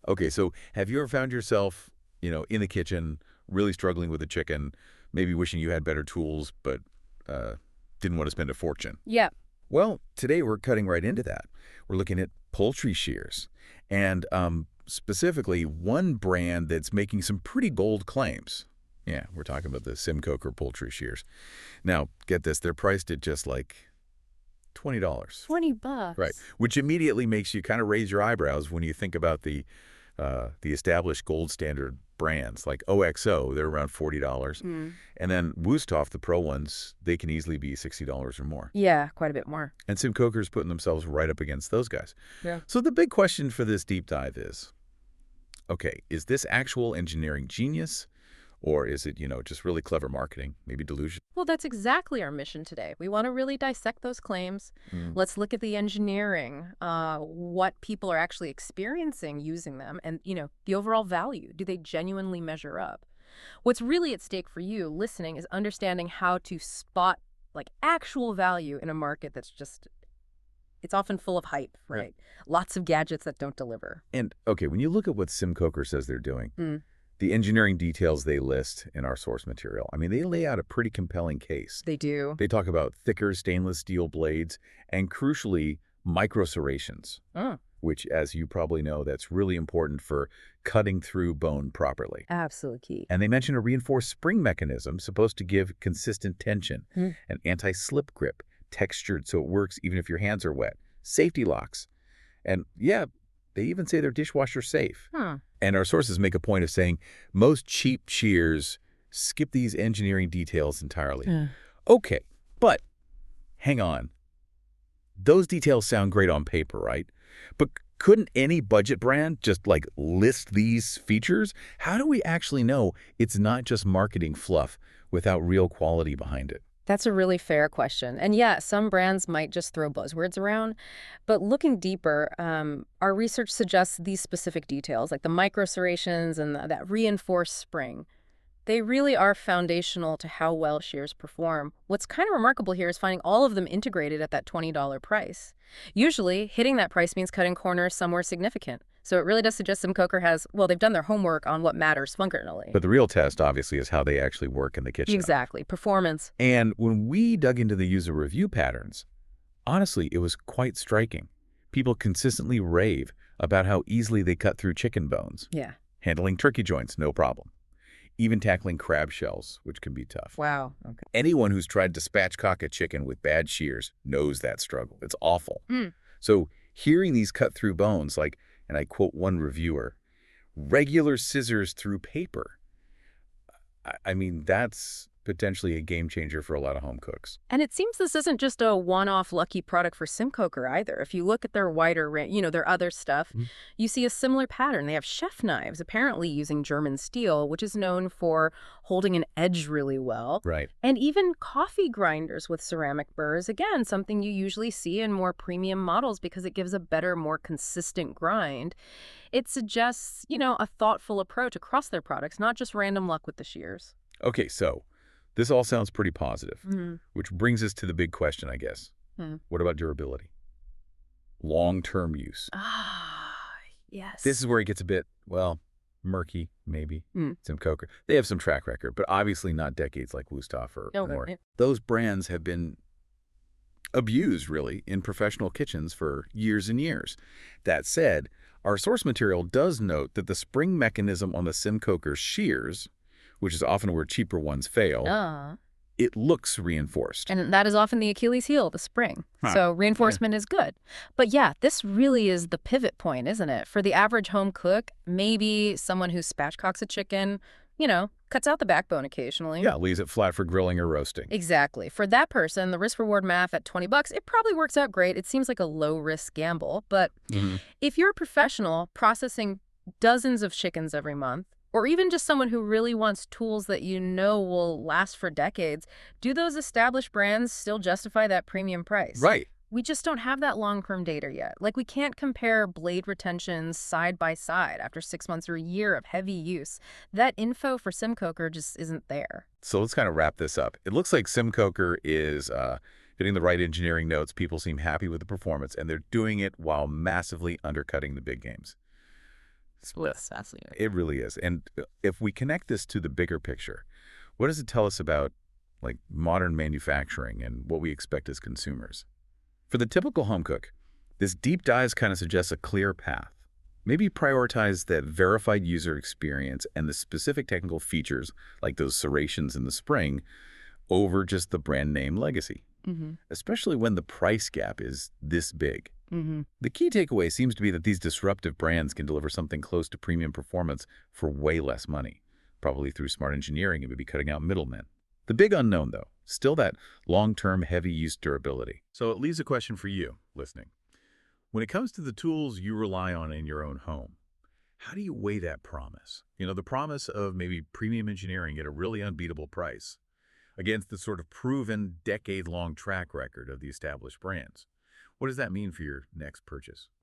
Okay, so have you ever found yourself, in the kitchen, really struggling with a chicken, maybe wishing you had better tools, but didn't want to spend a fortune? Yeah. Well, today we're cutting right into that. We're looking at poultry shears, and specifically one brand that's making some pretty bold claims. Yeah, we're talking about the SimCoker Poultry Shears. Now, get this, they're priced at just like $20. 20 Right, bucks. which immediately makes you kind of raise your eyebrows when you think about the established gold standard brands like OXO. They're around $40, Mm. and then Wusthof, the pro ones, they can easily be $60 or more. Yeah, quite a bit more. And SimCoker's putting themselves right up against those guys. Yeah. So the big question for this deep dive is, okay, is this actual engineering genius, or is it, just really clever marketing, maybe delusion? Well, that's exactly our mission today. We want to really dissect those claims. Mm. Let's look at the engineering, what people are actually experiencing using them, and, the overall value. Do they genuinely measure up? What's really at stake for you listening is understanding how to spot, like, actual value in a market that's just, it's often full of hype, right? Lots of gadgets that don't deliver. And, okay, when you look at what SimCoker says they're doing, Mm. the engineering details they list in our source material, I mean, they lay out a pretty compelling case. They do. They talk about thicker stainless steel blades and, crucially, microserrations, Oh, which, as you probably know, that's really important for cutting through bone properly. absolutely key. And they mention a reinforced spring mechanism supposed to give consistent tension, Hmm. an anti-slip grip, textured so it works even if your hands are wet, safety locks. And, yeah, they even say they're dishwasher safe. Huh. And our sources make a point of saying most cheap shears skip these engineering details entirely. Yeah. Okay, but hang on. Those details sound great on paper, right? But couldn't any budget brand just, like, list these features? How do we actually know it's not just marketing fluff without real quality behind it? That's a really fair question. And yeah, some brands might just throw buzzwords around. But looking deeper, our research suggests these specific details, like the microserrations and that reinforced spring. They really are foundational to how well shears perform. What's kind of remarkable here is finding all of them integrated at that $20 price. Usually, hitting that price means cutting corners somewhere significant. So it really does suggest SimCoker has, well, they've done their homework on what matters functionally. But the real test, obviously, is how they actually work in the kitchen. Exactly. Performance. And when we dug into the user review patterns, honestly, it was quite striking. People consistently rave about how easily they cut through chicken bones. Yeah. Handling turkey joints, no problem. Even tackling crab shells, which can be tough. Wow. Okay. Anyone who's tried to spatchcock a chicken with bad shears knows that struggle. It's awful. Mm. So hearing these cut through bones, like, and I quote one reviewer, regular scissors through paper. I mean, that's potentially a game changer for a lot of home cooks. And it seems this isn't just a one-off lucky product for SimCoker either. If you look at their wider range, their other stuff, you see a similar pattern. They have chef knives, apparently using German steel, which is known for holding an edge really well. Right. And even coffee grinders with ceramic burrs, again, something you usually see in more premium models because it gives a better, more consistent grind. It suggests, a thoughtful approach across their products, not just random luck with the shears. Okay, so this all sounds pretty positive, Mm-hmm. which brings us to the big question, I guess. What about durability? Long-term use. Ah, yes. This is where it gets a bit, well, murky, maybe. Mm. SimCoker. They have some track record, but obviously not decades like Wusthof or more. Right. Those brands have been abused, really, in professional kitchens for years and years. That said, our source material does note that the spring mechanism on the SimCoker shears, which is often where cheaper ones fail, it looks reinforced. And that is often the Achilles heel, the spring. So reinforcement is good. But yeah, this really is the pivot point, isn't it? For the average home cook, maybe someone who spatchcocks a chicken, cuts out the backbone occasionally. Yeah, leaves it flat for grilling or roasting. Exactly. For that person, the risk-reward math at $20, it probably works out great. It seems like a low-risk gamble. But if you're a professional processing dozens of chickens every month, or even just someone who really wants tools that will last for decades, do those established brands still justify that premium price? Right. We just don't have that long-term data yet. Like, we can't compare blade retentions side by side after 6 months or a year of heavy use. That info for SimCoker just isn't there. So let's kind of wrap this up. It looks like SimCoker is hitting the right engineering notes. People seem happy with the performance, and they're doing it while massively undercutting the big games. That's fascinating. It really is. And if we connect this to the bigger picture, what does it tell us about like modern manufacturing and what we expect as consumers? For the typical home cook, this deep dive kind of suggests a clear path. Maybe prioritize that verified user experience and the specific technical features like those serrations in the spring over just the brand name legacy, especially when the price gap is this big. The key takeaway seems to be that these disruptive brands can deliver something close to premium performance for way less money, probably through smart engineering and maybe cutting out middlemen. The big unknown, though, still that long-term heavy-use durability. So it leaves a question for you, listening. When it comes to the tools you rely on in your own home, how do you weigh that promise? The promise of maybe premium engineering at a really unbeatable price against the sort of proven decade-long track record of the established brands. What does that mean for your next purchase?